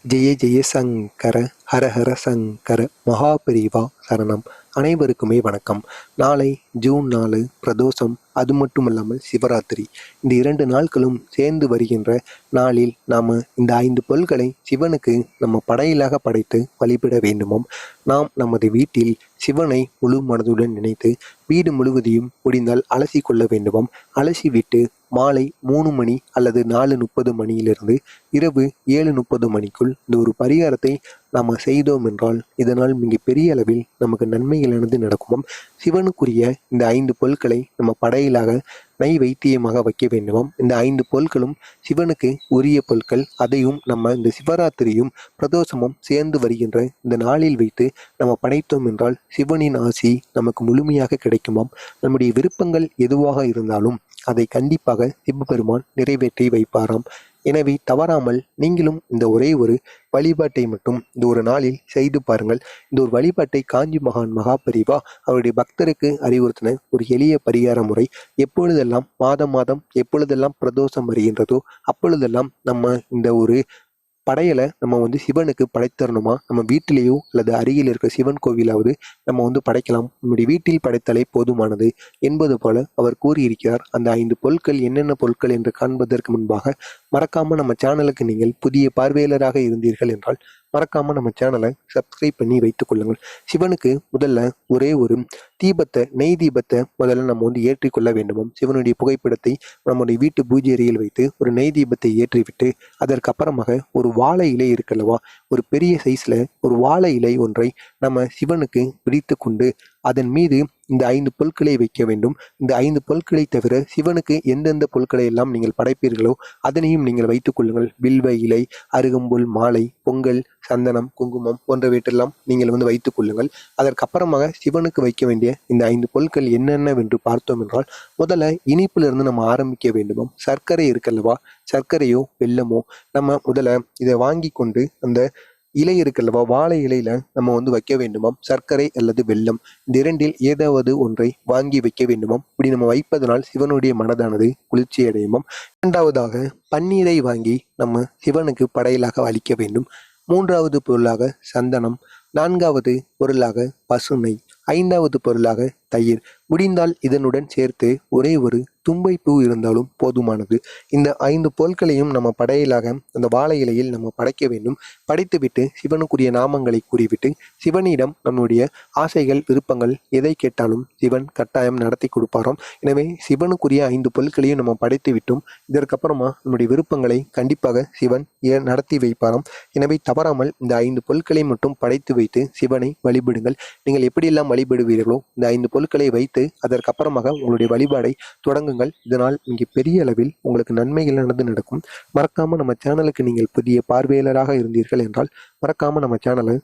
ஜெய ஜெய சங்கர ஹர ஹர சங்கர மகாபெரிவா சரணம். அனைவருக்குமே வணக்கம். நாளை ஜூன் 4 பிரதோஷம், அது மட்டுமல்லாமல் சிவராத்திரி. இந்த 2 நாட்களும் சேர்ந்து வருகின்ற நாளில் நாம் இந்த 5 பொருள்களை சிவனுக்கு நம்ம படையிலாக படைத்து வழிபட வேண்டுமோம். நாம் நமது வீட்டில் சிவனை முழு மனதுடன் நினைத்து வீடு முழுவதையும் முடிந்தால் அலசி கொள்ள வேண்டுமோம். அலசி விட்டு மாலை 3 மணி அல்லது 4:30 மணியிலிருந்து இரவு 7:30 மணிக்குள் இந்த ஒரு பரிகாரத்தை நாம் செய்தோம் என்றால் இதனால் மிகப்பெரிய அளவில் நமக்கு நன்மைகளானது நடக்குமாம். சிவனுக்குரிய இந்த 5 பொருட்களை நம்ம படையிலாக நைவேத்தியமாக வைக்க வேண்டுமாம். இந்த 5 பொருட்களும் சிவனுக்கு உரிய பொருட்கள். அதையும் நம்ம இந்த சிவராத்திரியும் பிரதோஷமும் சேர்ந்து வருகின்ற இந்த நாளில் வைத்து நம்ம படைத்தோம் என்றால் சிவனின் ஆசி நமக்கு முழுமையாக கிடைக்குமாம். நம்முடைய விருப்பங்கள் எதுவாக இருந்தாலும் அதை கண்டிப்பாக சிவபெருமான் நிறைவேற்றி வைப்பாராம். எனவே தவறாமல் நீங்களும் இந்த ஒரே ஒரு வழிபாட்டை மட்டும் இந்த ஒரு நாளில் செய்து பாருங்கள். இந்த ஒரு வழிபாட்டை காஞ்சி மகான் மகாபெரிவா அவருடைய பக்தருக்கு அறிவுறுத்தின ஒரு எளிய பரிகார முறை. எப்பொழுதெல்லாம் மாதம் எப்பொழுதெல்லாம் பிரதோஷம் வருகின்றதோ அப்பொழுதெல்லாம் நம்ம இந்த ஒரு படையலை நம்ம சிவனுக்கு படைத்தரணுமா. நம்ம வீட்டிலேயோ அல்லது அருகில் இருக்க சிவன் கோவிலாவது நம்ம படைக்கலாம். நம்முடைய வீட்டில் படைத்தலை போதுமானது என்பது போல அவர் கூறியிருக்கிறார். அந்த 5 பொருட்கள் என்னென்ன பொருட்கள் என்று காண்பதற்கு முன்பாக மறக்காம நம்ம சேனலுக்கு நீங்கள் புதிய பார்வையாளராக இருந்தீர்கள் என்றால் மறக்காம நம்ம சேனலை சப்ஸ்கிரைப் பண்ணி வைத்துக் கொள்ளுங்கள். சிவனுக்கு முதல்ல ஒரே ஒரு நெய் தீபத்தை முதல்ல நம்ம ஏற்றி கொள்ள வேண்டுமாம். சிவனுடைய புகைப்படத்தை நம்முடைய வீட்டு பூஜை அறையில் வைத்து ஒரு நெய் தீபத்தை ஏற்றிவிட்டு அதற்கப்புறமாக ஒரு வாழை இலை இருக்கல்லவா, ஒரு பெரிய சைஸ்ல ஒரு வாழை இலை ஒன்றை நம்ம சிவனுக்கு பிடித்து கொண்டு அதன் மீது இந்த 5 பொருட்களை வைக்க வேண்டும். இந்த 5 பொருட்களை தவிர சிவனுக்கு எந்தெந்த பொருட்களை எல்லாம் நீங்கள் படைப்பீர்களோ அதனையும் நீங்கள் வைத்துக் கொள்ளுங்கள். வில்வ இலை, அருகம்புல் மாலை, பொங்கல், சந்தனம், குங்குமம் போன்றவற்றெல்லாம் நீங்கள் வைத்துக் கொள்ளுங்கள். அதற்கப்புறமாக சிவனுக்கு வைக்க வேண்டிய இந்த 5 பொருட்கள் என்னென்னவென்று பார்த்தோம் என்றால் முதல்ல இனிப்பிலிருந்து நம்ம ஆரம்பிக்க வேண்டுமாம். சர்க்கரை இருக்கல்லவா, சர்க்கரையோ வெல்லமோ நம்ம முதல்ல இதை வாங்கி கொண்டு அந்த இலை இருக்கல்லவா, வாழை இலையில நம்ம வைக்க வேண்டுமாம். சர்க்கரை அல்லது வெல்லம் இந்த 2இல் ஏதாவது ஒன்றை வாங்கி வைக்க வேண்டுமாம். இப்படி நம்ம வைப்பதனால் சிவனுடைய மனதானது குளிர்ச்சி அடையுமாம். இரண்டாவதாக பன்னீரை வாங்கி நம்ம சிவனுக்கு படையலாக அளிக்க வேண்டும். 3வது பொருளாக சந்தனம், 4வது பொருளாக பசுனை, 5வது பொருளாக தயிர். முடிந்தால் இதனுடன் சேர்த்து ஒரே ஒரு தும்பை பூ இருந்தாலும் போதுமானது. இந்த 5 பொருட்களையும் நம்ம படையலாக அந்த வாழை இலையில் நம்ம படைக்க வேண்டும். படைத்துவிட்டு சிவனுக்குரிய நாமங்களை கூறிவிட்டு சிவனிடம் நம்முடைய ஆசைகள் விருப்பங்கள் எதை கேட்டாலும் சிவன் கட்டாயம் நடத்தி கொடுப்பாராம். எனவே சிவனுக்குரிய 5 பொருட்களையும் நம்ம படைத்து விட்டோம். இதற்கப்புறமா நம்முடைய விருப்பங்களை கண்டிப்பாக சிவன் நடத்தி வைப்பாராம். எனவே தவறாமல் இந்த 5 பொருட்களை மட்டும் படைத்து வைத்து சிவனை வழிபடுங்கள். நீங்கள் எப்படியெல்லாம் வழிபடுவீர்களோ இந்த 5 பொருட்களை வைத்து அதற்கப்புறமாக உங்களுடைய வழிபாடை தொடங்குங்கள். இதனால் மிக பெரிய அளவில் உங்களுக்கு நன்மைகளானது நடக்கும். மறக்காம நம்ம சேனலுக்கு நீங்கள் புதிய பார்வையாளராக இருந்தீர்கள் என்றால் மறக்காம நம்ம சேனலை